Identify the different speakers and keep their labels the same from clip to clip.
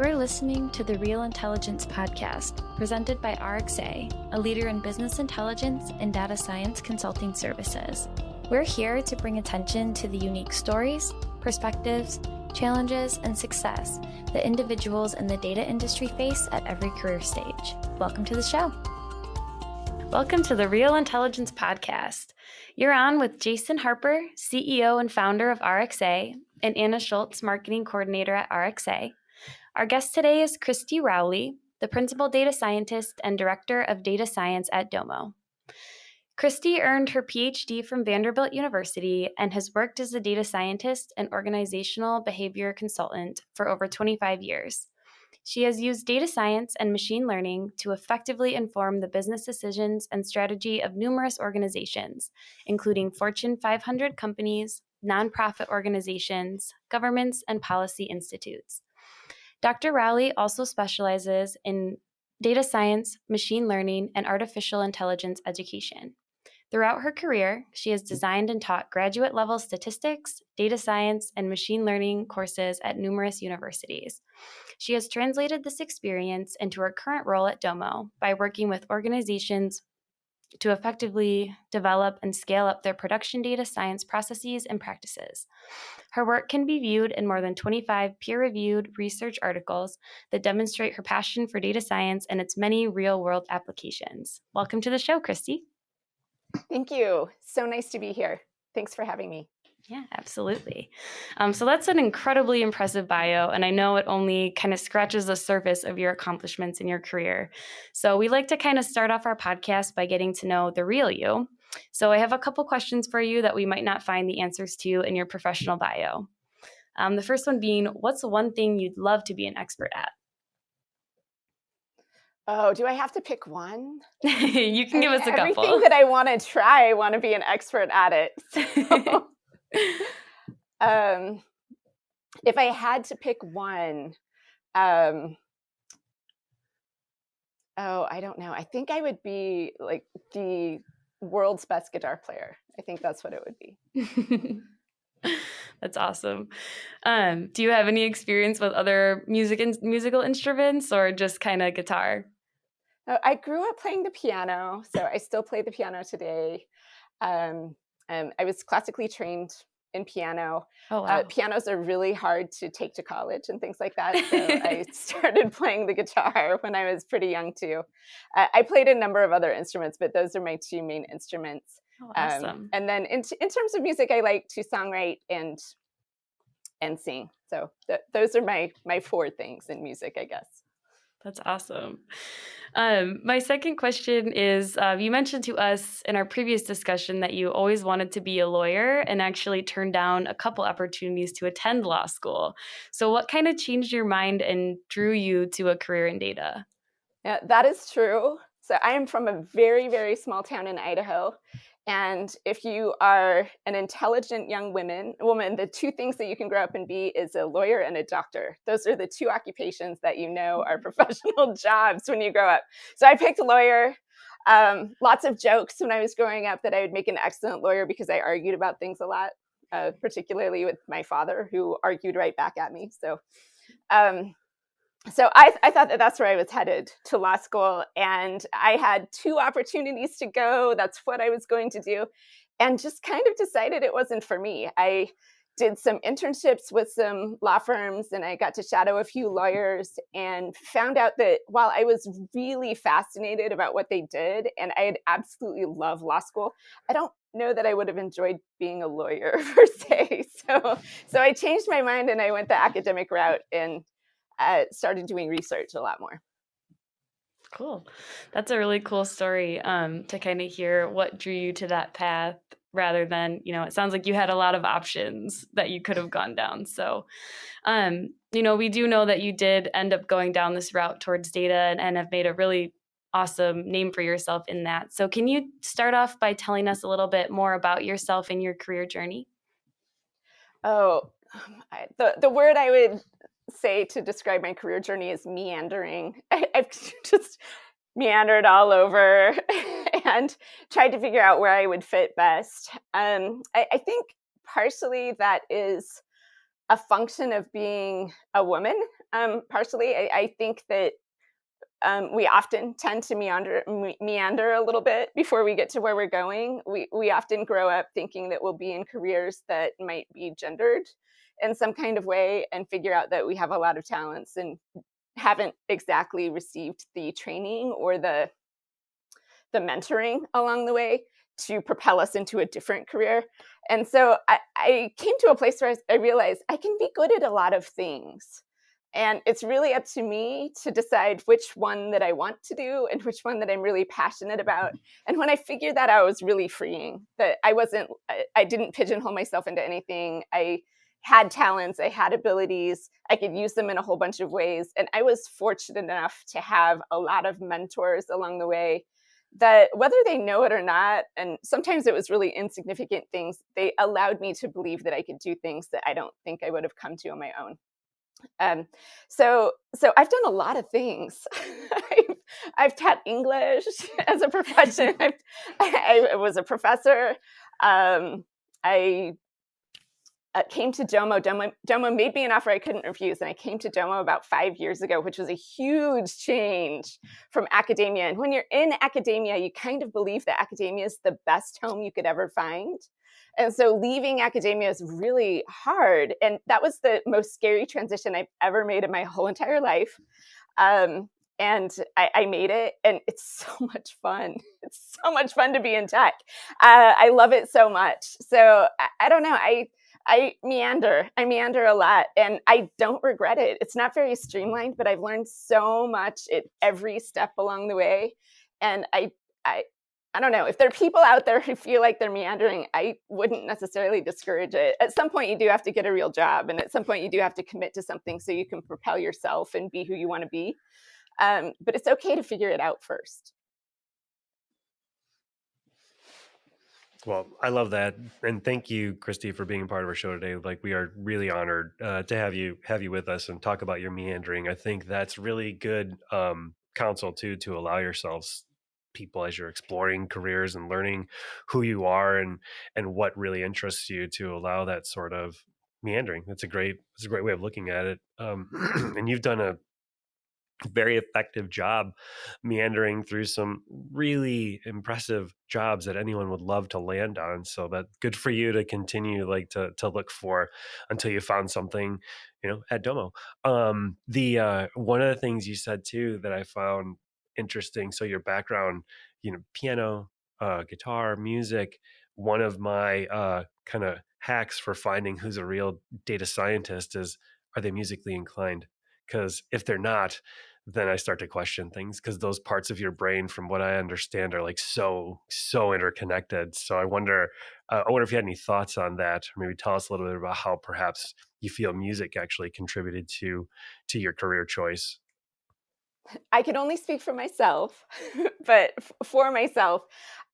Speaker 1: We're listening to the Real Intelligence Podcast, presented by RXA, a leader in business intelligence and data science consulting services. We're here to bring attention to the unique stories, perspectives, challenges, and success that individuals in the data industry face at every career stage. Welcome to the show. Welcome to the Real Intelligence Podcast. You're on with Jason Harper, CEO and founder of RXA, and Anna Schultz, marketing coordinator at RXA. Our guest today is Kristie Rowley, the principal data scientist and director of data science at Domo. Kristie earned her PhD from Vanderbilt University and has worked as a data scientist and organizational behavior consultant for over 25 years. She has used data science and machine learning to effectively inform the business decisions and strategy of numerous organizations, including Fortune 500 companies, nonprofit organizations, governments, and policy institutes. Dr. Rowley also specializes in data science, machine learning, and artificial intelligence education. Throughout her career, she has designed and taught graduate-level statistics, data science, and machine learning courses at numerous universities. She has translated this experience into her current role at Domo by working with organizations to effectively develop and scale up their production data science processes and practices. Her work can be viewed in more than 25 peer-reviewed research articles that demonstrate her passion for data science and its many real-world applications. Welcome to the show, Kristie.
Speaker 2: Thank you. So nice to be here. Thanks for having me.
Speaker 1: Yeah, absolutely. So that's an incredibly impressive bio, and I know it only kind of scratches the surface of your accomplishments in your career. So we like to kind of start off our podcast by getting to know the real you. So I have a couple questions for you that we might not find the answers to in your professional bio. The first one being, what's one thing you'd love to be an expert at?
Speaker 2: Oh, do I have to pick one?
Speaker 1: You can give us a couple.
Speaker 2: Everything that I want to try, I want to be an expert at it. So, if I had to pick one, I don't know. I think I would be like the world's best guitar player. I think that's what it would be.
Speaker 1: That's awesome. Do you have any experience with other musical instruments or just kind of guitar?
Speaker 2: I grew up playing the piano, so I still play the piano today. I was classically trained in piano.
Speaker 1: Oh, wow.
Speaker 2: Pianos are really hard to take to college and things like that. So I started playing the guitar when I was pretty young too. I played a number of other instruments, but those are my two main instruments.
Speaker 1: Oh, awesome.
Speaker 2: And then in terms of music, I like to songwrite and sing. So those are my four things in music, I guess.
Speaker 1: That's awesome. My second question is, you mentioned to us in our previous discussion that you always wanted to be a lawyer and actually turned down a couple opportunities to attend law school. So what kind of changed your mind and drew you to a career in data?
Speaker 2: Yeah, that is true. So I am from a very, very small town in Idaho. And if you are an intelligent young woman, the two things that you can grow up and be is a lawyer and a doctor. Those are the two occupations that you know are professional jobs when you grow up. So I picked lawyer. Lots of jokes when I was growing up that I would make an excellent lawyer because I argued about things a lot, particularly with my father, who argued right back at me. So I thought that that's where I was headed, to law school, and I had two opportunities to go. That's what I was going to do, and just kind of decided it wasn't for me. I did some internships with some law firms, and I got to shadow a few lawyers and found out that while I was really fascinated about what they did, and I had absolutely loved law school, I don't know that I would have enjoyed being a lawyer per se. So I changed my mind and I went the academic route and started doing research a lot more.
Speaker 1: Cool. That's a really cool story to kind of hear what drew you to that path rather than, it sounds like you had a lot of options that you could have gone down. So, we do know that you did end up going down this route towards data and have made a really awesome name for yourself in that. So can you start off by telling us a little bit more about yourself and your career journey?
Speaker 2: Oh, the word I would say to describe my career journey is meandering. I've just meandered all over and tried to figure out where I would fit best. I think partially that is a function of being a woman. partially. I think that we often tend to meander a little bit before we get to where we're going. We often grow up thinking that we'll be in careers that might be gendered in some kind of way, and figure out that we have a lot of talents and haven't exactly received the training or the mentoring along the way to propel us into a different career. And so I came to a place where I realized I can be good at a lot of things. And it's really up to me to decide which one that I want to do and which one that I'm really passionate about. And when I figured that out, it was really freeing, that I didn't pigeonhole myself into anything. I had talents, I had abilities, I could use them in a whole bunch of ways. And I was fortunate enough to have a lot of mentors along the way that, whether they know it or not, and sometimes it was really insignificant things, they allowed me to believe that I could do things that I don't think I would have come to on my own. So I've done a lot of things. I've taught English as a profession. I was a professor. I came to Domo. Domo made me an offer I couldn't refuse, and I came to Domo about 5 years ago, which was a huge change from academia. And when you're in academia, you kind of believe that academia is the best home you could ever find. And so leaving academia is really hard. And that was the most scary transition I've ever made in my whole entire life. And I made it, and it's so much fun. It's so much fun to be in tech. I love it so much. So I don't know. I meander a lot, and I don't regret it. It's not very streamlined, but I've learned so much at every step along the way. And I don't know, if there are people out there who feel like they're meandering, I wouldn't necessarily discourage it. At some point, you do have to get a real job, and at some point, you do have to commit to something so you can propel yourself and be who you want to be. But it's okay to figure it out first.
Speaker 3: Well, I love that, and thank you, Kristie, for being a part of our show today. Like, we are really honored to have you with us and talk about your meandering. I think that's really good counsel too, to allow yourselves people as you're exploring careers and learning who you are and what really interests you, to allow that sort of meandering. That's a great way of looking at it. And you've done a very effective job meandering through some really impressive jobs that anyone would love to land on. So that good for you to continue to look for until you found something, at Domo. The one of the things you said too that I found interesting. So your background, piano, guitar, music. One of my kind of hacks for finding who's a real data scientist is, are they musically inclined? Because if they're not, then I start to question things, because those parts of your brain, from what I understand, are so interconnected. So I wonder if you had any thoughts on that, or maybe tell us a little bit about how perhaps you feel music actually contributed to your career choice.
Speaker 2: I can only speak for myself, but for myself,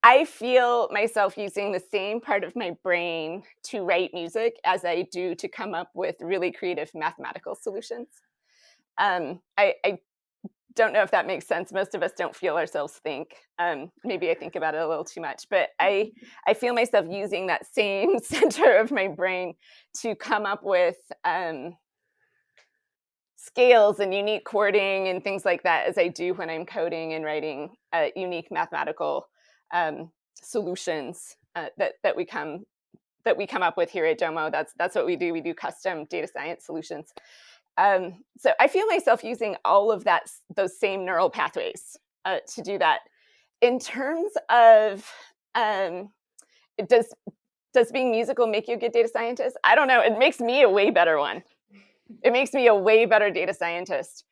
Speaker 2: I feel myself using the same part of my brain to write music as I do to come up with really creative mathematical solutions. I don't know if that makes sense. Most of us don't feel ourselves think. Maybe I think about it a little too much, but I feel myself using that same center of my brain to come up with scales and unique chording and things like that, as I do when I'm coding and writing unique mathematical solutions that we come up with here at Domo. That's what we do. We do custom data science solutions. So I feel myself using all of those same neural pathways to do that. In terms of does being musical make you a good data scientist? I don't know. It makes me a way better one. It makes me a way better data scientist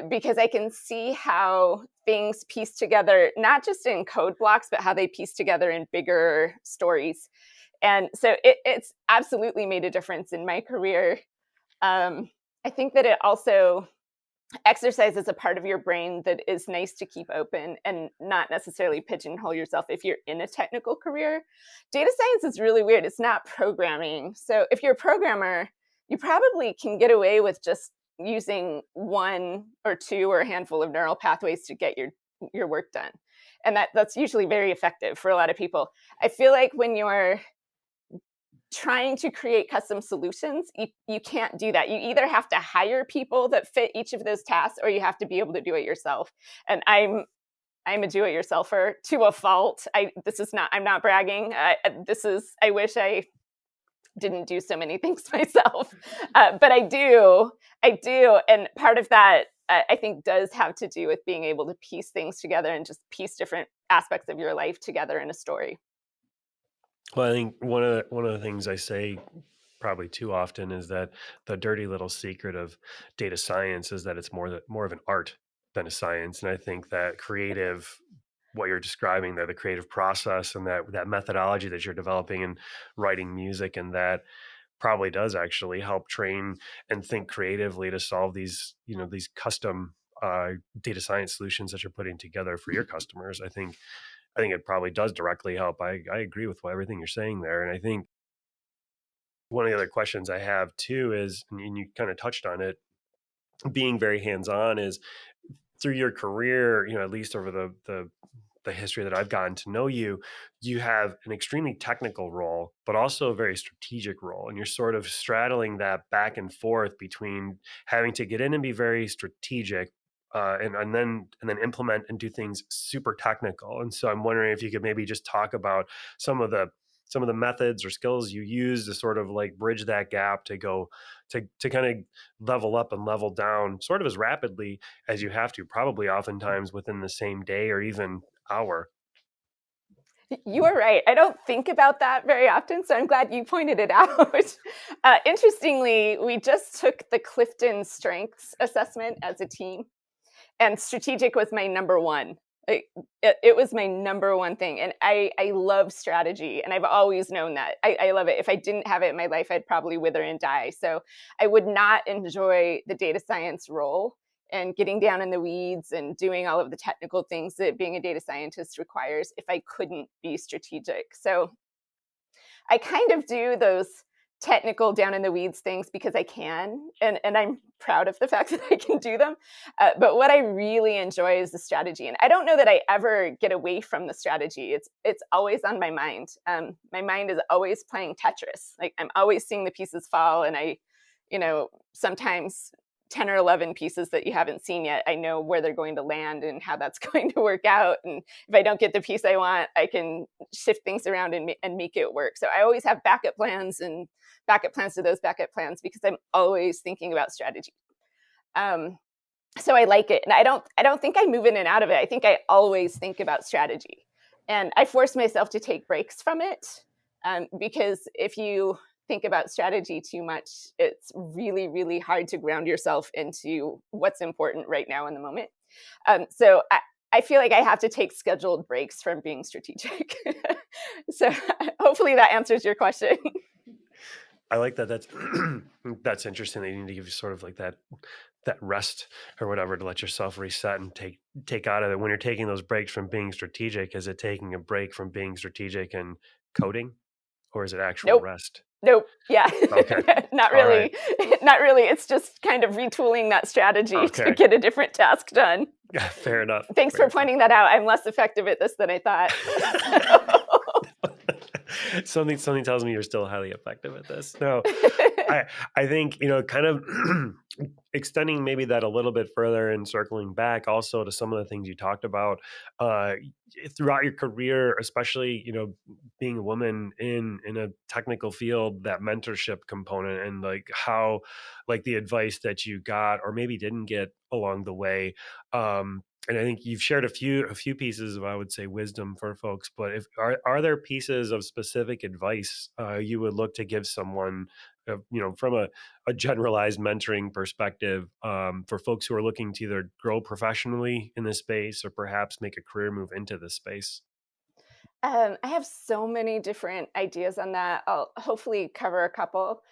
Speaker 2: because I can see how things piece together, not just in code blocks, but how they piece together in bigger stories. And so it's absolutely made a difference in my career. I think that it also exercises a part of your brain that is nice to keep open and not necessarily pigeonhole yourself if you're in a technical career. Data science is really weird. It's not programming. So if you're a programmer, you probably can get away with just using one or two or a handful of neural pathways to get your work done. And that's usually very effective for a lot of people. I feel like when you're trying to create custom solutions, you can't do that. You either have to hire people that fit each of those tasks, or you have to be able to do it yourself. And I'm a do-it-yourselfer to a fault. I'm not bragging. I wish I didn't do so many things myself, but I do. And part of that, I think, does have to do with being able to piece things together and just piece different aspects of your life together in a story.
Speaker 3: Well, I think one of the things I say probably too often is that the dirty little secret of data science is that it's more of an art than a science. And I think that what you're describing there, the creative process and that methodology that you're developing in writing music, and that probably does actually help train and think creatively to solve these custom data science solutions that you're putting together for your customers. I think it probably does directly help. I agree with everything you're saying there. And I think one of the other questions I have too is, and you kind of touched on it, being very hands-on, is through your career, at least over the history that I've gotten to know you, you have an extremely technical role, but also a very strategic role. And you're sort of straddling that back and forth between having to get in and be very strategic, and then implement and do things super technical. And so I'm wondering if you could maybe just talk about some of the methods or skills you use to sort of like bridge that gap to go to kind of level up and level down sort of as rapidly as you have to, probably oftentimes within the same day or even hour.
Speaker 2: You are right. I don't think about that very often, so I'm glad you pointed it out. Interestingly, we just took the Clifton Strengths Assessment as a team, and strategic was my number one. It was my number one thing. And I love strategy, and I've always known that. I love it. If I didn't have it in my life, I'd probably wither and die. So I would not enjoy the data science role and getting down in the weeds and doing all of the technical things that being a data scientist requires if I couldn't be strategic. So I kind of do those technical down in the weeds things because I can, and I'm proud of the fact that I can do them. But what I really enjoy is the strategy. And I don't know that I ever get away from the strategy. It's always on my mind. My mind is always playing Tetris. Like, I'm always seeing the pieces fall, and sometimes 10 or 11 pieces that you haven't seen yet, I know where they're going to land and how that's going to work out. And if I don't get the piece I want, I can shift things around and make it work. So I always have backup plans and backup plans to those backup plans because I'm always thinking about strategy. So I like it. And I don't think I move in and out of it. I think I always think about strategy. And I force myself to take breaks from it, because if you think about strategy too much, it's really, really hard to ground yourself into what's important right now in the moment. So I feel like I have to take scheduled breaks from being strategic. So hopefully that answers your question.
Speaker 3: I like that. That's interesting that you need to give you sort of like that rest or whatever to let yourself reset and take out of it. When you're taking those breaks from being strategic, is it taking a break from being strategic and coding, or is it actual rest?
Speaker 2: Nope. Yeah.
Speaker 3: Okay.
Speaker 2: Not really. Right. Not really. It's just kind of retooling that strategy to get a different task done.
Speaker 3: Yeah, fair enough.
Speaker 2: Thanks for pointing that out. I'm less effective at this than I thought.
Speaker 3: Something tells me you're still highly effective at this. No, I think, kind of extending maybe that a little bit further and circling back also to some of the things you talked about throughout your career, especially, being a woman in a technical field, that mentorship component, and like how, like, the advice that you got or maybe didn't get along the way. And I think you've shared a few pieces of, I would say, wisdom for folks. But are there pieces of specific advice you would look to give someone, from a generalized mentoring perspective, for folks who are looking to either grow professionally in this space or perhaps make a career move into this space?
Speaker 2: I have so many different ideas on that. I'll hopefully cover a couple.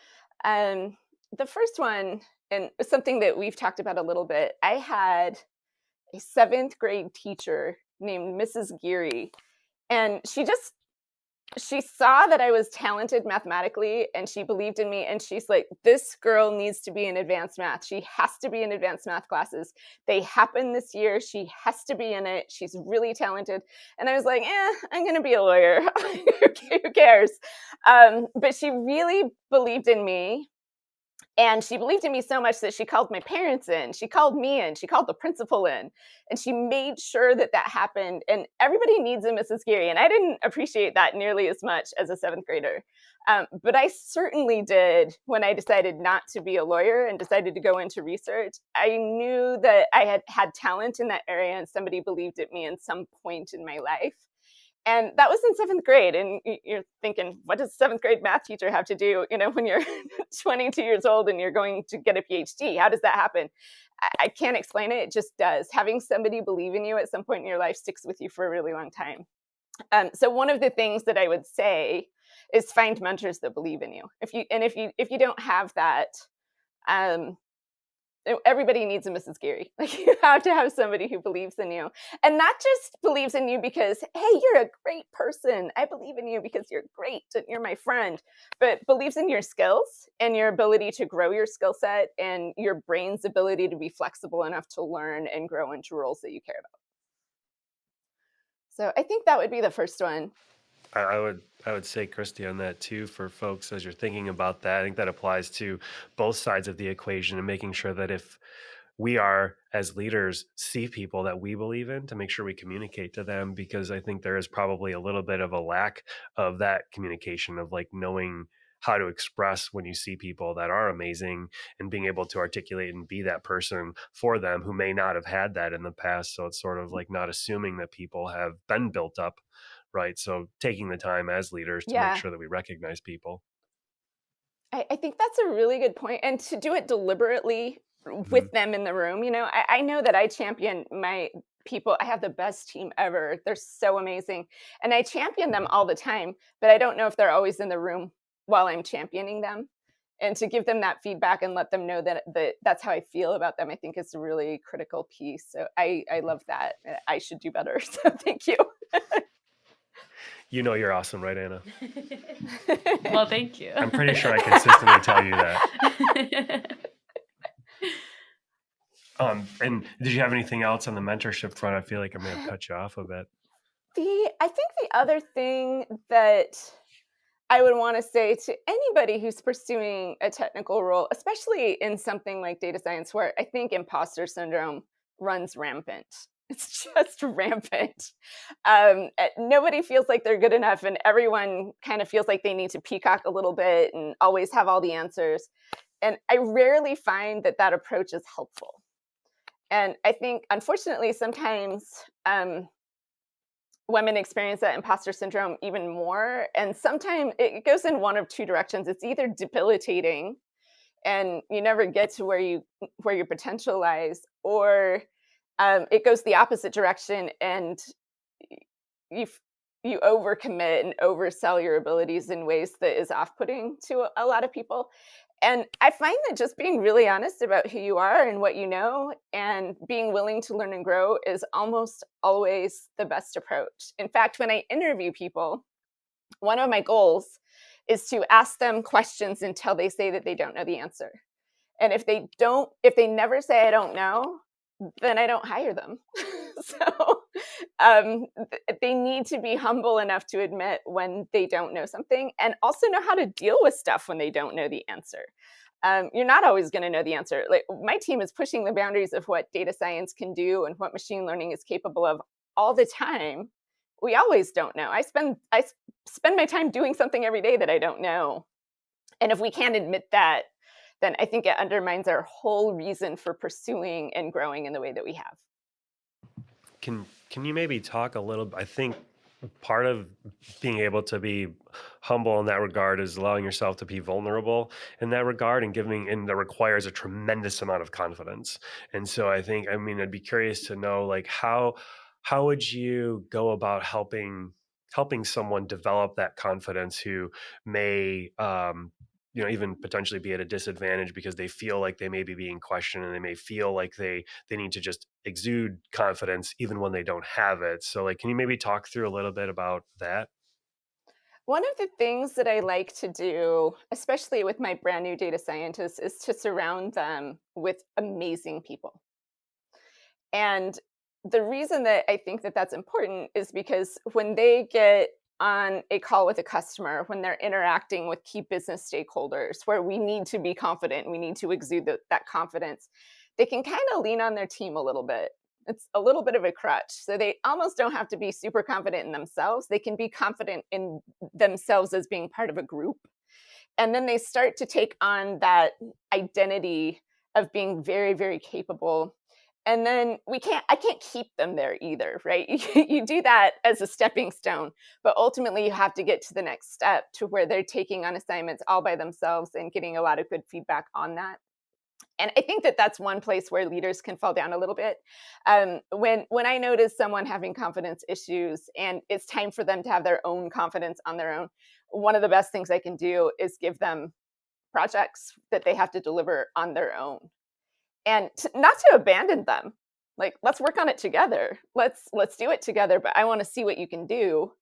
Speaker 2: The first one, and something that we've talked about a little bit, I had a 7th grade teacher named Mrs. Geary, and she just she saw that I was talented mathematically, and she believed in me, and she's like, this girl needs to be in advanced math. She has to be in advanced math classes. They happen this year. She has to be in it. She's really talented. And I was like, I'm going to be a lawyer. Who cares? But she really believed in me. And she believed in me so much that she called my parents in, she called me in, she called the principal in, and she made sure that that happened. And everybody needs a Mrs. Geary. And I didn't appreciate that nearly as much as a seventh grader. But I certainly did when I decided not to be a lawyer and decided to go into research. I knew that I had talent in that area, and somebody believed in me in some point in my life. And that was in seventh grade. And you're thinking, what does a seventh grade math teacher have to do, when you're 22 years old and you're going to get a PhD? How does that happen? I can't explain it. It just does. Having somebody believe in you at some point in your life sticks with you for a really long time. So one of the things that I would say is find mentors that believe in you. If you don't have that, everybody needs a Mrs. Geary. Like, you have to have somebody who believes in you, and not just believes in you because, hey, you're a great person. I believe in you because you're great and you're my friend, but believes in your skills and your ability to grow your skill set and your brain's ability to be flexible enough to learn and grow into roles that you care about. So I think that would be the first one.
Speaker 3: I would say, Kristie, on that too, for folks as you're thinking about that. I think that applies to both sides of the equation, and making sure that if we are, as leaders, see people that we believe in, to make sure we communicate to them, because I think there is probably a little bit of a lack of that communication, of like knowing how to express when you see people that are amazing and being able to articulate and be that person for them who may not have had that in the past. So it's sort of like not assuming that people have been built up, right? So taking the time as leaders to make sure that we recognize people.
Speaker 2: I think that's a really good point. And to do it deliberately with them in the room. I know that I champion my people. I have the best team ever. They're so amazing. And I champion them all the time, but I don't know if they're always in the room while I'm championing them. And to give them that feedback and let them know that that's how I feel about them, I think is a really critical piece. So I love that. I should do better. So thank you.
Speaker 3: You're awesome, right, Anna?
Speaker 1: Well, thank you.
Speaker 3: I'm pretty sure I consistently tell you that. And did you have anything else on the mentorship front? I feel like I may have cut you off a bit.
Speaker 2: I think the other thing that I would want to say to anybody who's pursuing a technical role, especially in something like data science, where I think imposter syndrome runs rampant. It's just rampant. Nobody feels like they're good enough, and everyone kind of feels like they need to peacock a little bit and always have all the answers. And I rarely find that approach is helpful. And I think, unfortunately, sometimes women experience that imposter syndrome even more. And sometimes it goes in one of two directions. It's either debilitating and you never get to where your potential lies, or it goes the opposite direction and you overcommit and oversell your abilities in ways that is off-putting to a lot of people. And I find that just being really honest about who you are and what you know and being willing to learn and grow is almost always the best approach. In fact, when I interview people, one of my goals is to ask them questions until they say that they don't know the answer. And if they never say I don't know, then I don't hire them. So they need to be humble enough to admit when they don't know something, and also know how to deal with stuff when they don't know the answer. You're not always going to know the answer. Like, my team is pushing the boundaries of what data science can do and what machine learning is capable of all the time. We always don't know. I spend my time doing something every day that I don't know. And if we can't admit that, then I think it undermines our whole reason for pursuing and growing in the way that we have.
Speaker 3: Can you maybe talk a little? I think part of being able to be humble in that regard is allowing yourself to be vulnerable in that regard, and that requires a tremendous amount of confidence. And so I'd be curious to know, like, how would you go about helping someone develop that confidence who may even potentially be at a disadvantage because they feel like they may be being questioned, and they may feel like they need to just exude confidence even when they don't have it. So, like, can you maybe talk through a little bit about that?
Speaker 2: One of the things that I like to do, especially with my brand new data scientists, is to surround them with amazing people. And the reason that I think that that's important is because when they get on a call with a customer, when they're interacting with key business stakeholders, where we need to be confident, we need to exude that confidence, they can kind of lean on their team a little bit. It's a little bit of a crutch. So they almost don't have to be super confident in themselves. They can be confident in themselves as being part of a group. And then they start to take on that identity of being very, very capable. And then I can't keep them there either, right? You do that as a stepping stone, but ultimately you have to get to the next step to where they're taking on assignments all by themselves and getting a lot of good feedback on that. And I think that that's one place where leaders can fall down a little bit. When I notice someone having confidence issues and it's time for them to have their own confidence on their own, one of the best things I can do is give them projects that they have to deliver on their own, and not to abandon them. Like, let's work on it together. Let's do it together. But I want to see what you can do,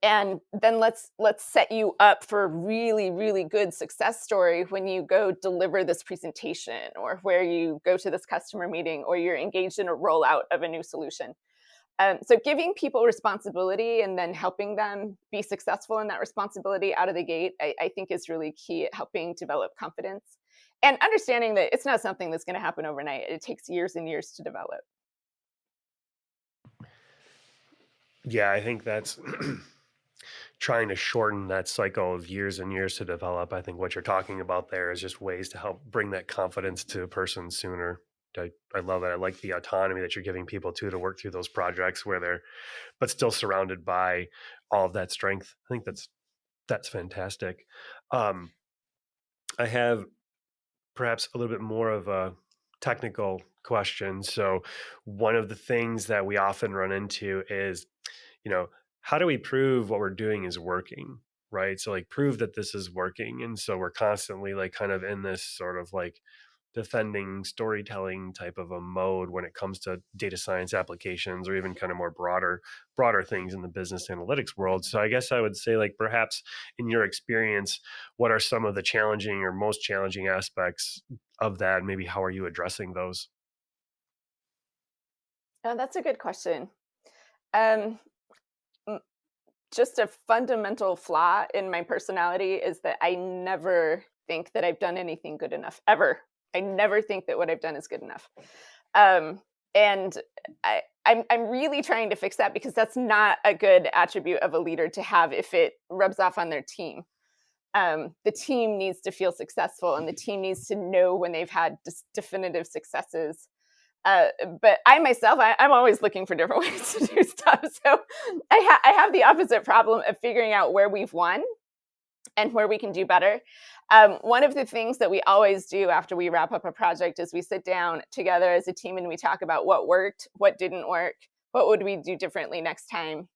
Speaker 2: and then let's set you up for a really, really good success story when you go deliver this presentation, or where you go to this customer meeting, or you're engaged in a rollout of a new solution. So giving people responsibility and then helping them be successful in that responsibility out of the gate, I think is really key at helping develop confidence, and understanding that it's not something that's going to happen overnight. It takes years and years to develop.
Speaker 3: Yeah, I think that's trying to shorten that cycle of years and years to develop. I think what you're talking about there is just ways to help bring that confidence to a person sooner. I love it. I like the autonomy that you're giving people to work through those projects where they're, but still surrounded by all of that strength. I think that's fantastic. Um, I have perhaps a little bit more of a technical question. So one of the things that we often run into is, you know, how do we prove what we're doing is working? Right. So like prove that this is working. And so we're constantly like kind of in this sort of like defending storytelling type of a mode when it comes to data science applications, or even kind of more broader things in the business analytics world. So I guess I would say, like, perhaps in your experience, what are some of the challenging or most challenging aspects of that? Maybe how are you addressing those?
Speaker 2: Oh, that's a good question. Um, just a fundamental flaw in my personality is that I never think that I've done anything good enough, ever. I never think that what I've done is good enough. And I'm really trying to fix that, because that's not a good attribute of a leader to have if it rubs off on their team. The team needs to feel successful, and the team needs to know when they've had definitive successes. But I myself, I'm always looking for different ways to do stuff. So I have the opposite problem of figuring out where we've won and where we can do better. One of the things that we always do after we wrap up a project is we sit down together as a team and we talk about what worked, what didn't work, what would we do differently next time,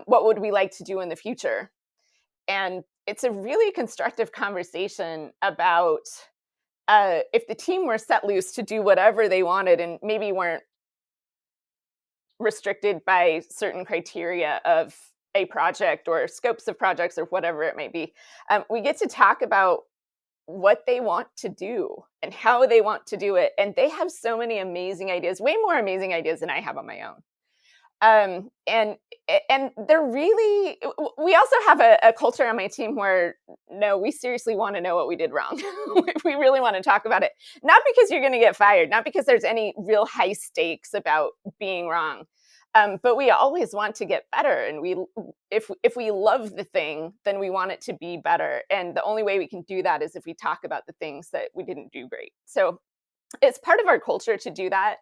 Speaker 2: what would we like to do in the future. And it's a really constructive conversation about if the team were set loose to do whatever they wanted and maybe weren't restricted by certain criteria of a project or scopes of projects or whatever it may be, we get to talk about what they want to do and how they want to do it. And they have so many amazing ideas, way more amazing ideas than I have on my own. And they're really, we also have a culture on my team where, no, we seriously want to know what we did wrong. We really want to talk about it. Not because you're going to get fired, not because there's any real high stakes about being wrong. But we always want to get better. And if we love the thing, then we want it to be better. And the only way we can do that is if we talk about the things that we didn't do great. So it's part of our culture to do that.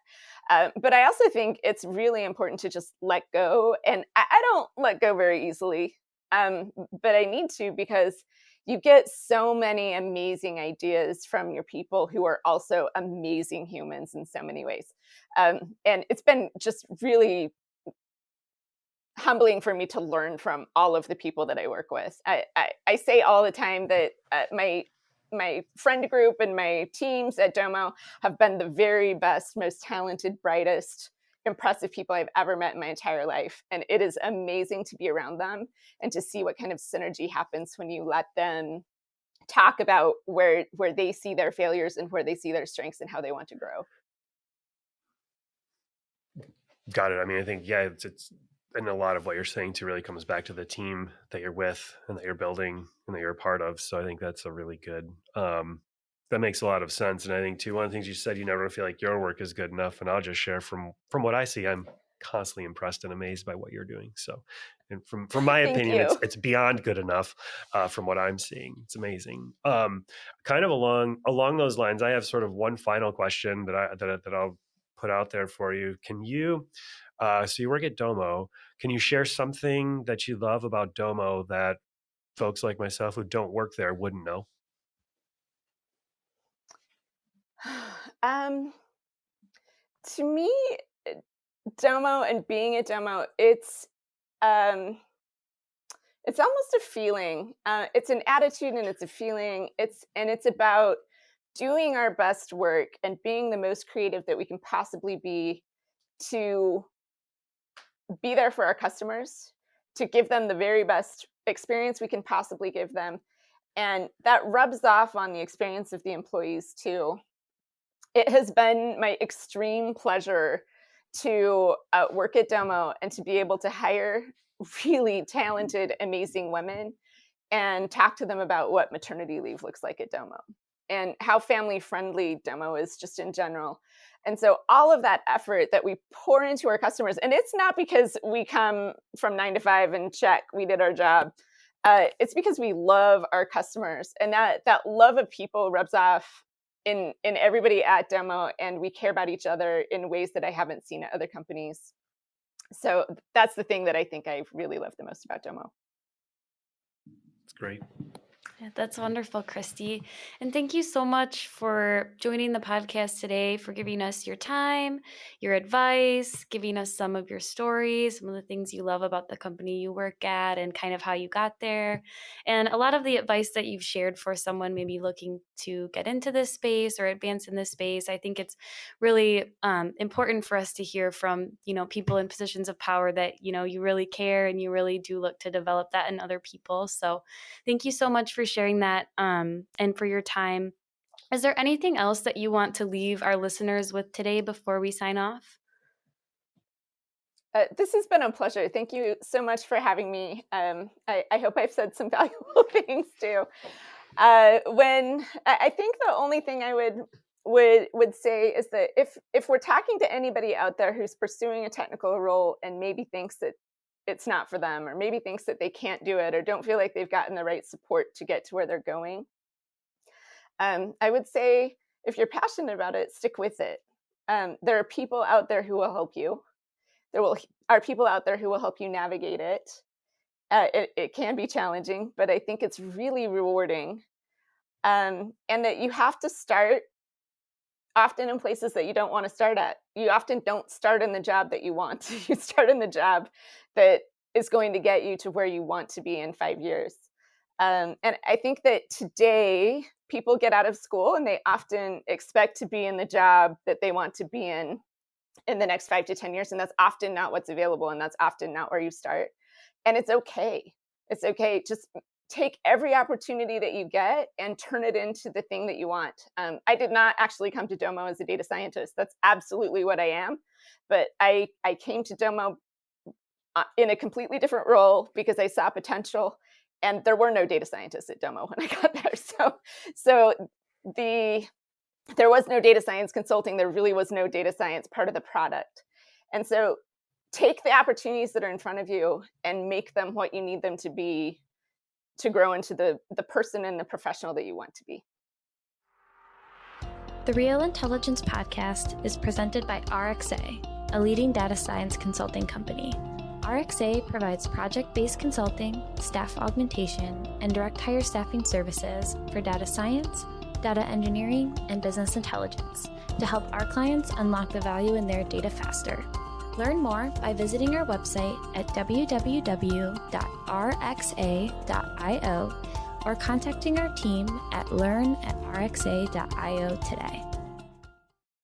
Speaker 2: But I also think it's really important to just let go. And I don't let go very easily, but I need to, because you get so many amazing ideas from your people who are also amazing humans in so many ways. And it's been just really humbling for me to learn from all of the people that I work with. I say all the time that my friend group and my teams at Domo have been the very best, most talented, brightest impressive people I've ever met in my entire life. And it is amazing to be around them and to see what kind of synergy happens when you let them talk about where they see their failures and where they see their strengths and how they want to grow.
Speaker 3: Got it. I mean, I think, yeah, it's and a lot of what you're saying too really comes back to the team that you're with and that you're building and that you're a part of. So I think that's a really good, that makes a lot of sense. And I think too, one of the things you said, you never feel like your work is good enough. And I'll just share from what I see, I'm constantly impressed and amazed by what you're doing. So, and from my
Speaker 2: Thank
Speaker 3: opinion,
Speaker 2: you.
Speaker 3: it's beyond good enough from what I'm seeing. It's amazing. Kind of along those lines, I have sort of one final question that I'll put out there for you. Can you, so you work at Domo, can you share something that you love about Domo that folks like myself who don't work there wouldn't know?
Speaker 2: To me, Domo and being at Domo, it's almost a feeling. It's an attitude and it's a feeling. It's about doing our best work and being the most creative that we can possibly be to be there for our customers, to give them the very best experience we can possibly give them. And that rubs off on the experience of the employees too. It has been my extreme pleasure to work at Domo and to be able to hire really talented, amazing women and talk to them about what maternity leave looks like at Domo and how family-friendly Domo is just in general. And so all of that effort that we pour into our customers, and it's not because we come from 9 to 5 and check, we did our job. It's because we love our customers, and that love of people rubs off in everybody at Domo, and we care about each other in ways that I haven't seen at other companies. So that's the thing that I think I really love the most about Domo.
Speaker 3: It's great.
Speaker 1: That's wonderful, Kristie. And thank you so much for joining the podcast today, for giving us your time, your advice, giving us some of your stories, some of the things you love about the company you work at and kind of how you got there. And a lot of the advice that you've shared for someone maybe looking to get into this space or advance in this space. I think it's really important for us to hear from, people in positions of power that, you really care and you really do look to develop that in other people. So thank you so much for sharing that and for your time. Is there anything else that you want to leave our listeners with today before we sign off?
Speaker 2: This has been a pleasure. Thank you so much for having me. I hope I've said some valuable things too. When I think the only thing I would say is that if we're talking to anybody out there who's pursuing a technical role and maybe thinks that it's not for them, or maybe thinks that they can't do it, or don't feel like they've gotten the right support to get to where they're going, I would say if you're passionate about it, stick with it. There are people out there who will help you. There are people out there who will help you navigate it. It can be challenging, but I think it's really rewarding. And that you have to start often in places that you don't want to start at. You often don't start in the job that you want. You start in the job that is going to get you to where you want to be in 5 years. And I think that today people get out of school and they often expect to be in the job that they want to be in the next 5 to 10 years. And that's often not what's available. And that's often not where you start. And it's okay. It's okay. Just take every opportunity that you get and turn it into the thing that you want. I did not actually come to Domo as a data scientist. That's absolutely what I am. But I came to Domo in a completely different role because I saw potential, and there were no data scientists at Domo when I got there. So there was no data science consulting. There really was no data science part of the product. And so take the opportunities that are in front of you and make them what you need them to be to grow into the person and the professional that you want to be.
Speaker 1: The Real Intelligence Podcast is presented by RXA, a leading data science consulting company. RXA provides project-based consulting, staff augmentation, and direct hire staffing services for data science, data engineering, and business intelligence to help our clients unlock the value in their data faster. Learn more by visiting our website at www.rxa.io or contacting our team at learn@rxa.io today.